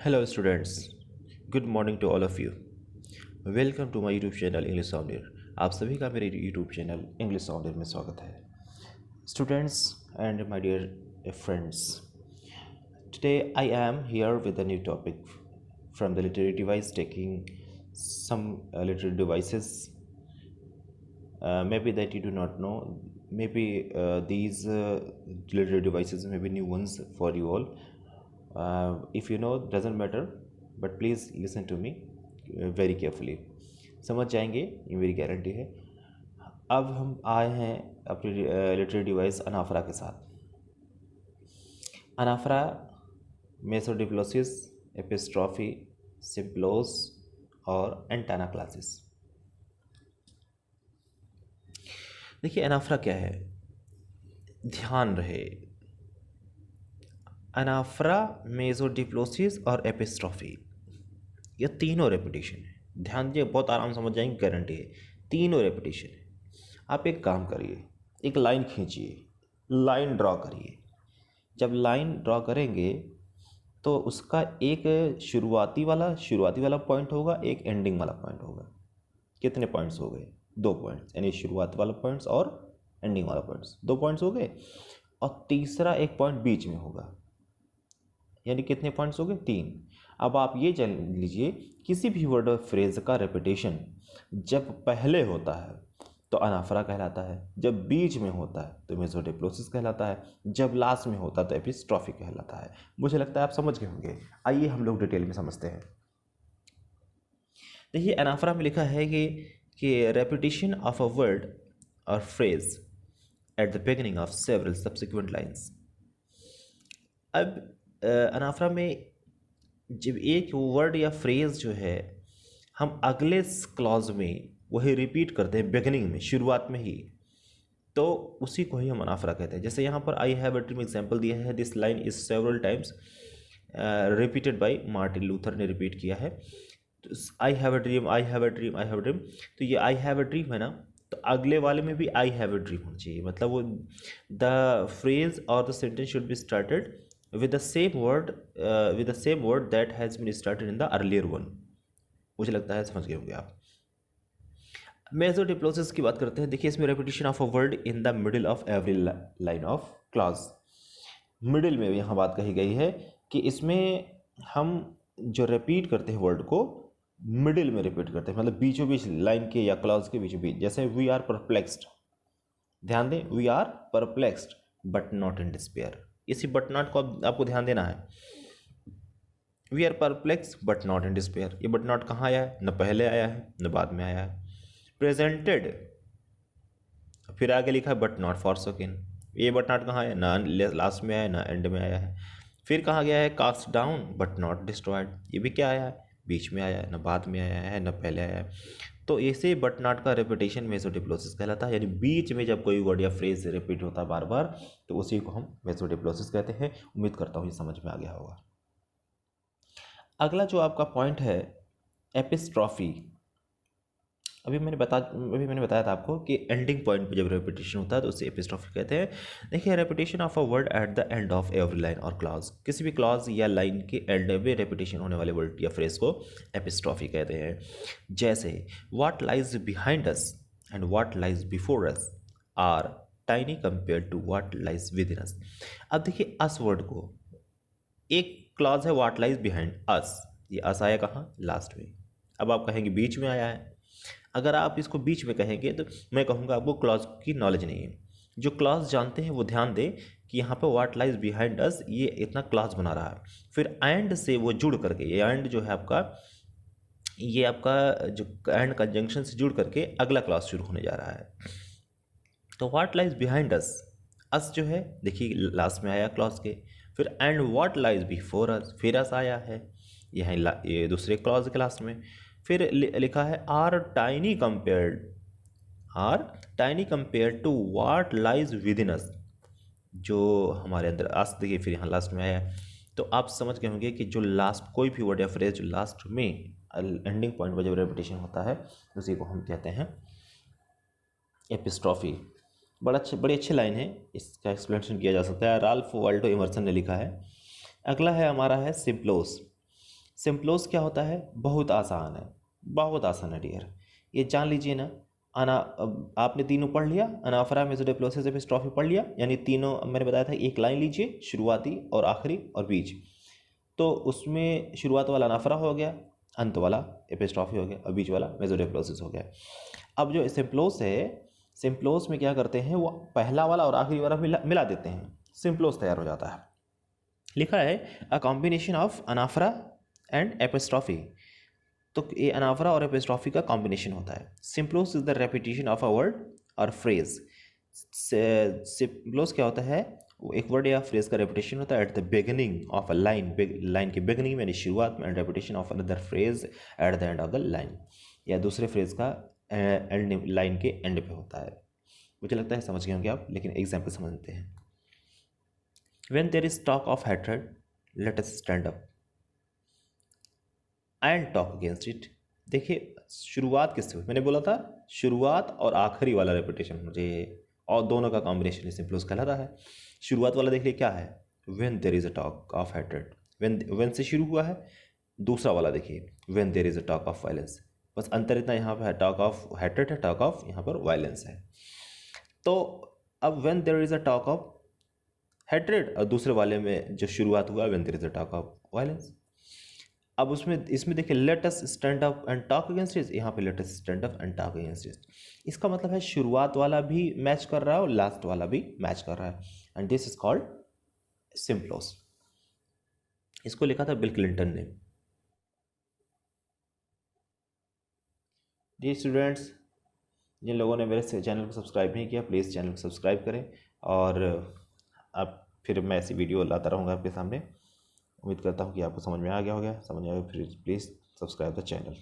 Hello students, good morning to all of you. Welcome to my YouTube channel English Sounder. आप सभी का मेरे YouTube channel English Sounder में स्वागत है. Students and my dear friends, today I am here with a new topic from the literary device, taking some literary devices maybe that you do not know. Maybe these literary devices may be new ones for you all. If you know, doesn't matter, but please listen to me very carefully. समझ जाएंगे, ये मेरी guarantee है. अब हम आए हैं अपनी लिटरेरी डिवाइस अनाफरा के साथ. अनाफरा मेसोडिप्लोसिस, एपिस्ट्रॉफी, सिम्प्लोस और एंटाना क्लासिस. देखिए अनाफरा क्या है, ध्यान रहे. अनाफरा, मेसोडिप्लोसिस और एपिस्ट्रॉफी, ये तीनों रेपिटेशन है. ध्यान दीजिए, बहुत आराम समझ जाएंगे, गारंटी है. तीनों रेपिटेशन है. आप एक काम करिए, एक लाइन खींचिए, लाइन ड्रॉ करिए. जब लाइन ड्रॉ करेंगे तो उसका एक शुरुआती वाला पॉइंट होगा, एक एंडिंग वाला पॉइंट होगा. कितने पॉइंट्स हो गए? 2 पॉइंट्स, यानी शुरुआत वाला पॉइंट्स और एंडिंग वाला पॉइंट्स, 2 पॉइंट्स हो गए. और तीसरा एक पॉइंट बीच में होगा, यानी कितने पॉइंट्स हो गए? 3. अब आप ये जान लीजिए, किसी भी वर्ड और फ्रेज का रेपिटेशन जब पहले होता है तो अनाफरा कहलाता है, जब बीच में होता है तो मेसोडिप्लोसिस कहलाता है, जब लास्ट में होता है तो एपिस्ट्रॉफी कहलाता है. मुझे लगता है आप समझ गए होंगे. आइए हम लोग डिटेल में समझते हैं. देखिए अनाफरा में लिखा है कि रेपिटेशन ऑफ अ वर्ड और phrase at the beginning of several subsequent lines. अब अनाफरा में जब एक वर्ड या फ्रेज जो है हम अगले क्लॉज में वही रिपीट करते हैं, बिगिनिंग में, शुरुआत में ही, तो उसी को ही हम अनाफरा कहते हैं. जैसे यहाँ पर I have a dream example दिया है. This line is several times repeated bye Martin Luther ने रिपीट किया है. I have a dream, I have a dream, I have a dream. तो ये आई हैव अ ड्रीम है ना, तो अगले वाले में भी आई हैव अ ड्रीम होना चाहिए. मतलब वो द फ्रेज और the sentence should be started with the same word that has been started in the earlier one. मुझे लगता है समझ गए होंगे आप. मेसोडिप्लोसिस की बात करते हैं. देखिए इसमें repetition of a word in the middle of every line of clause. Middle में यहाँ बात कही गई है कि इसमें हम जो रिपीट करते हैं वर्ड को मिडिल में रिपीट करते हैं, मतलब बीचों बीच लाइन के या क्लॉज के बीचों बीच. जैसे वी आर परप्लेक्स्ड, ध्यान दें, we are perplexed but not in despair. इसी बट नॉट को आपको ध्यान देना है. We are perplex but not in despair. ये बट नॉट कहाँ आया है? न पहले आया है न बाद में आया है. प्रेजेंटेड, फिर आगे लिखा है बट नॉट फॉरसोकिन. ये बट नॉट कहाँ है? ना लास्ट में आया है ना एंड में आया है. फिर कहाँ गया है? Cast down but not destroyed. ये भी क्या आया है? बीच में आया है, न बाद में आया है न पहले आया है. तो ऐसे बट नॉट का रेपिटेशन मेसोडिप्लोसिस कहलाता है. यानी बीच में जब कोई वर्ड या फ्रेज रिपीट होता है बार बार, तो उसी को हम मेसोडिप्लोसिस कहते हैं. उम्मीद करता हूँ ये समझ में आ गया होगा. अगला जो आपका पॉइंट है, एपिस्ट्रॉफी. अभी मैंने बताया था आपको कि एंडिंग पॉइंट पे जब रेपिटेशन होता है तो उसे एपिस्ट्रॉफी कहते हैं. देखिए repetition of a word at the end of every line और क्लॉज. किसी भी क्लॉज या लाइन के एंड में रेपिटेशन होने वाले वर्ड या फ्रेज को एपिस्ट्रॉफी कहते हैं. जैसे what lies behind us and what lies before us are tiny compare to what lies within us. अब देखिए अस वर्ड को, एक क्लॉज है व्हाट लाइज बिहाइंड अस. ये अस आया कहाँ? लास्ट में. अब आप कहेंगे बीच में आया है. अगर आप इसको बीच में कहेंगे तो मैं कहूँगा आपको क्लॉज की नॉलेज नहीं है. जो क्लॉज जानते हैं वो ध्यान दें कि यहाँ पे व्हाट लाइज बिहाइंड अस, ये इतना क्लॉज बना रहा है. फिर एंड से वो जुड़ करके, ये एंड जो है आपका, ये आपका जो एंड कंजंक्शन से जुड़ करके अगला क्लॉज शुरू होने जा रहा है. तो व्हाट लाइज बिहाइंड अस जो है देखिए लास्ट में आया क्लॉज के. फिर एंड व्हाट लाइज बिफोर अस, फिर अस आया है यहाँ ये दूसरे क्लॉज के लास्ट में. फिर लिखा है are tiny compare to what lies within us, जो हमारे अंदर अस. देखिए फिर यहाँ लास्ट में आया है. तो आप समझ गए होंगे कि जो लास्ट कोई भी वर्ड या फ्रेज जो लास्ट में एंडिंग पॉइंट पर जब रेपिटेशन होता है उसी को हम कहते हैं एपिस्ट्रॉफी. बड़ी अच्छी लाइन है, इसका एक्सप्लेनेशन किया जा सकता है. राल्फ वाल्डो इमर्सन ने लिखा है. अगला है हमारा है सिम्प्लोस. सिंप्लोस क्या होता है? बहुत आसान है, बहुत आसान है डियर, ये जान लीजिए ना। अब आपने तीनों पढ़ लिया, अनाफरा मेसोडिप्लोसिस एपिस्ट्रॉफी पढ़ लिया, यानी तीनों मैंने बताया था एक लाइन लीजिए, शुरुआती और आखिरी और बीच। तो उसमें शुरुआत वाला अनाफरा हो गया, अंत वाला एपिस्ट्रॉफी हो गया और बीच वाला मेसोडिप्लोसिस हो गया। अब जो सिंप्लोस है, सिंप्लोस में क्या करते हैं, वो पहला वाला और आखिरी वाला मिला देते हैं, सिंप्लोस तैयार हो जाता है। लिखा है a combination of anaphora and epistrophe. तो ये अनाफरा और एपिस्ट्रॉफी का कॉम्बिनेशन होता है। Symploce is the repetition of a word और फ्रेज। सिंप्लोस क्या होता है? वो एक वर्ड या फ्रेज का रेपिटेशन होता है at the beginning of a line, line के बिगिनिंग में, यानी शुरुआत में, and repetition of another phrase at the end of the line, या दूसरे फ्रेज का एंड, लाइन के एंड पे होता है। मुझे लगता है समझ गए होंगे आप, लेकिन एग्जाम्पल समझते हैं। When there is talk of hatred, let us stand up and talk against it। देखिए शुरुआत किससे हुई? मैंने बोला था शुरुआत और आखिरी वाला रेपिटेशन मुझे, और दोनों का कॉम्बिनेशन सिंप्लोस कहलाता है। शुरुआत वाला देखिए क्या है? When there is a talk of hatred, when से शुरू हुआ है। दूसरा वाला देखिए when there is a talk of violence, बस अंतर इतना यहाँ पर है, टॉक ऑफ hatred है, टॉक ऑफ यहाँ पर वायलेंस है। तो अब when there is a talk of hatred, और दूसरे वाले में जो शुरुआत हुआ when there is a talk of violence। अब उसमें इसमें देखिए let us stand up and talk against it, यहाँ पे let us stand up and talk against it. इसका मतलब है शुरुआत वाला भी मैच कर रहा है और लास्ट वाला भी मैच कर रहा है, एंड दिस इज कॉल्ड सिंप्लोस। इसको लिखा था बिल क्लिंटन ने। जी स्टूडेंट्स, जिन लोगों ने मेरे चैनल को सब्सक्राइब नहीं किया, प्लीज़ चैनल को सब्सक्राइब करें, और अब फिर मैं ऐसी वीडियो लाता रहूँगा आपके सामने। उम्मीद करता हूँ कि आपको समझ में आ गया होगा। समझ में आ गया फिर प्लीज़ सब्सक्राइब द चैनल।